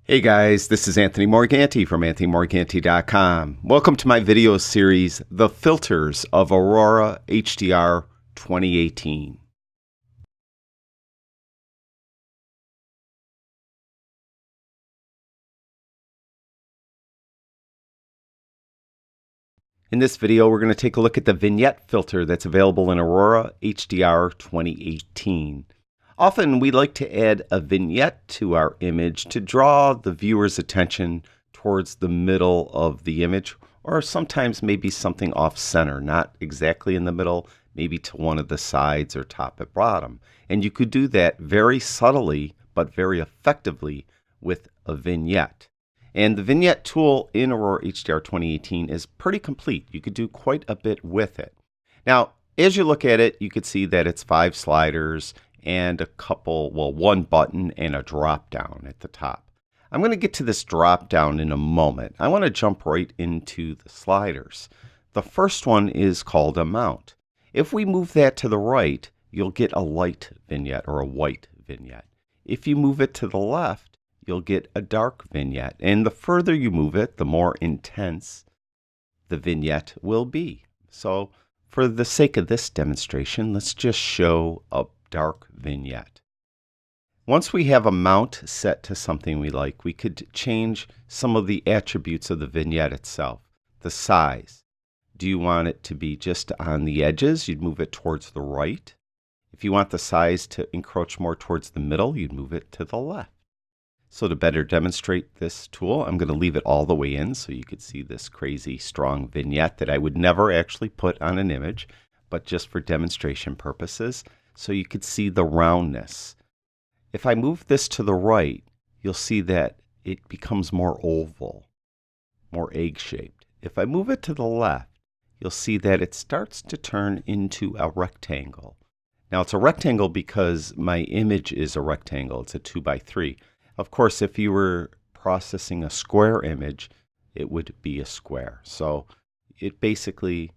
Hey guys, this is Anthony Morganti from AnthonyMorganti.com. Welcome to my video series, The Filters of Aurora HDR 2018. In this video, we're going to take a look at the Vignette Filter that's available in Aurora HDR 2018. Often we like to add a vignette to our image to draw the viewer's attention towards the middle of the image, or sometimes maybe something off center, not exactly in the middle, maybe to one of the sides or top and bottom. And you could do that very subtly but very effectively with a vignette. And the vignette tool in Aurora HDR 2018 is pretty complete. You could do quite a bit with it. Now, as you look at it, you could see that it's 5 sliders and one button and a drop down at the top. I'm going to get to this drop down in a moment. I want to jump right into the sliders. The first one is called Amount. If we move that to the right, you'll get a light vignette or a white vignette. If you move it to the left, you'll get a dark vignette. And the further you move it, the more intense the vignette will be. So for the sake of this demonstration, let's just show a dark vignette. Once we have Amount set to something we like, we could change some of the attributes of the vignette itself. The size. Do you want it to be just on the edges? You'd move it towards the right. If you want the size to encroach more towards the middle, you'd move it to the left. So to better demonstrate this tool, I'm going to leave it all the way in so you could see this crazy strong vignette that I would never actually put on an image, but just for demonstration purposes. So you could see the roundness. If I move this to the right, you'll see that it becomes more oval, more egg-shaped. If I move it to the left, you'll see that it starts to turn into a rectangle. Now it's a rectangle because my image is a rectangle. It's a 2x3. Of course, if you were processing a square image, it would be a square. So it basically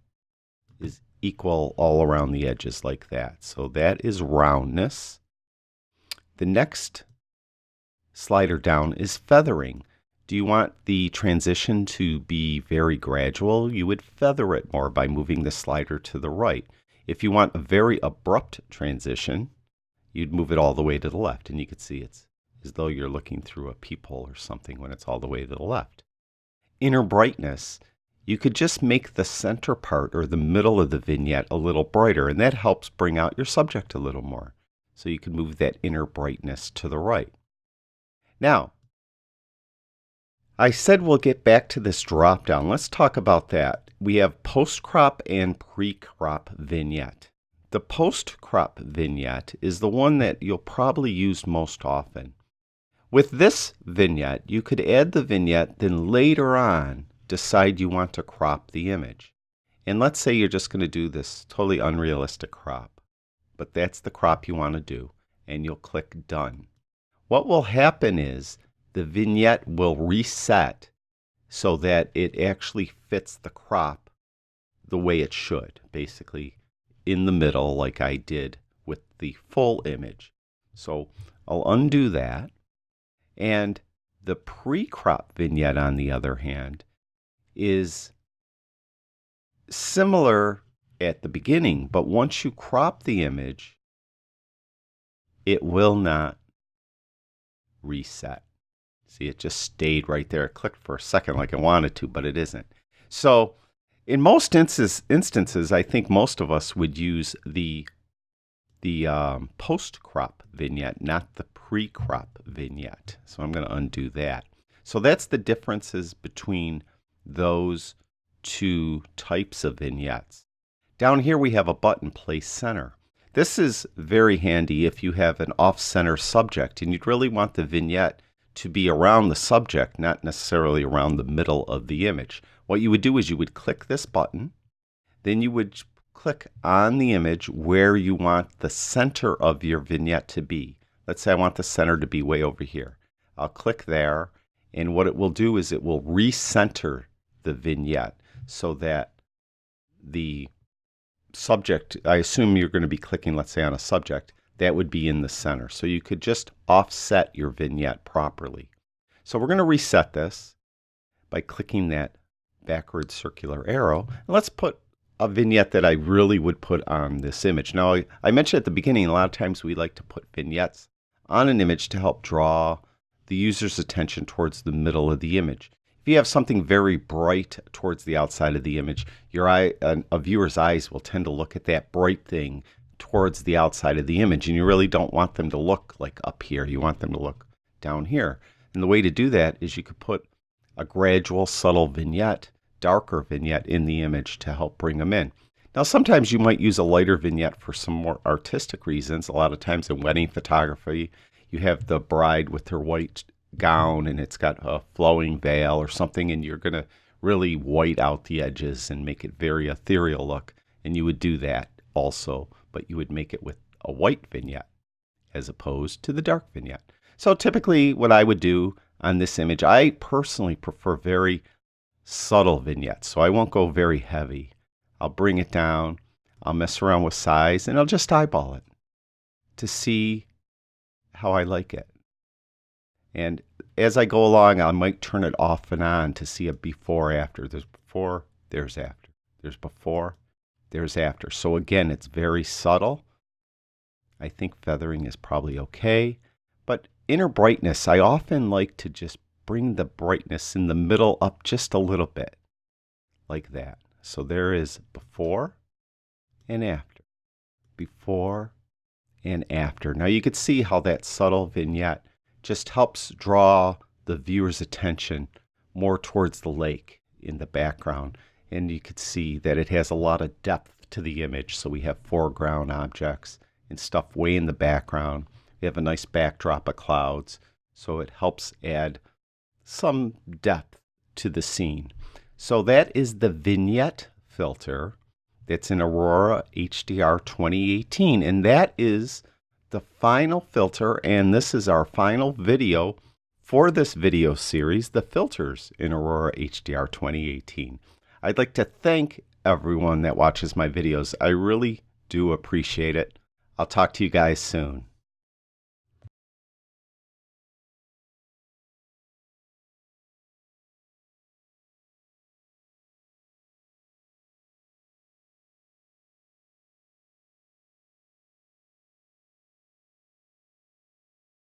is equal all around the edges like that. So that is roundness. The next slider down is feathering. Do you want the transition to be very gradual? You would feather it more by moving the slider to the right. If you want a very abrupt transition, you'd move it all the way to the left. And you can see it's as though you're looking through a peephole or something when it's all the way to the left. Inner brightness. You could just make the center part or the middle of the vignette a little brighter, and that helps bring out your subject a little more. So you can move that inner brightness to the right. Now, I said we'll get back to this drop down. Let's talk about that. We have post-crop and pre-crop vignette. The post-crop vignette is the one that you'll probably use most often. With this vignette, you could add the vignette, then later on, decide you want to crop the image. And let's say you're just going to do this totally unrealistic crop, but that's the crop you want to do, and you'll click Done. What will happen is the vignette will reset so that it actually fits the crop the way it should, basically in the middle like I did with the full image. So I'll undo that, and the pre-crop vignette, on the other hand, is similar at the beginning, but once you crop the image, it will not reset. See, it just stayed right there. It clicked for a second like I wanted to, but it isn't. So in most instances, I think most of us would use the post-crop vignette, not the pre-crop vignette. So I'm going to undo that. So that's the differences between those two types of vignettes. Down here we have a button, Place Center. This is very handy if you have an off-center subject and you'd really want the vignette to be around the subject, not necessarily around the middle of the image. What you would do is you would click this button, then you would click on the image where you want the center of your vignette to be. Let's say I want the center to be way over here. I'll click there, and what it will do is it will recenter the vignette so that the subject, I assume you're going to be clicking, let's say, on a subject, that would be in the center. So you could just offset your vignette properly. So we're going to reset this by clicking that backward circular arrow. And let's put a vignette that I really would put on this image. Now, I mentioned at the beginning, a lot of times we like to put vignettes on an image to help draw the user's attention towards the middle of the image. If you have something very bright towards the outside of the image, a viewer's eyes will tend to look at that bright thing towards the outside of the image, and you really don't want them to look like up here. You want them to look down here. And the way to do that is you could put a gradual, subtle vignette, darker vignette in the image to help bring them in. Now, sometimes you might use a lighter vignette for some more artistic reasons. A lot of times in wedding photography, you have the bride with her white gown and it's got a flowing veil or something, and you're going to really white out the edges and make it very ethereal look. And you would do that also, but you would make it with a white vignette as opposed to the dark vignette. So typically what I would do on this image, I personally prefer very subtle vignettes, so I won't go very heavy. I'll bring it down, I'll mess around with size, and I'll just eyeball it to see how I like it. And as I go along, I might turn it off and on to see a before, after. There's before, there's after. There's before, there's after. So again, it's very subtle. I think feathering is probably okay. But inner brightness, I often like to just bring the brightness in the middle up just a little bit, like that. So there is before and after. Before and after. Now you could see how that subtle vignette just helps draw the viewer's attention more towards the lake in the background. And you could see that it has a lot of depth to the image. So we have foreground objects and stuff way in the background. We have a nice backdrop of clouds. So it helps add some depth to the scene. So that is the Vignette Filter that's in Aurora HDR 2018. And that is the final filter, and this is our final video for this video series, the filters in Aurora HDR 2018. I'd like to thank everyone that watches my videos. I really do appreciate it. I'll talk to you guys soon.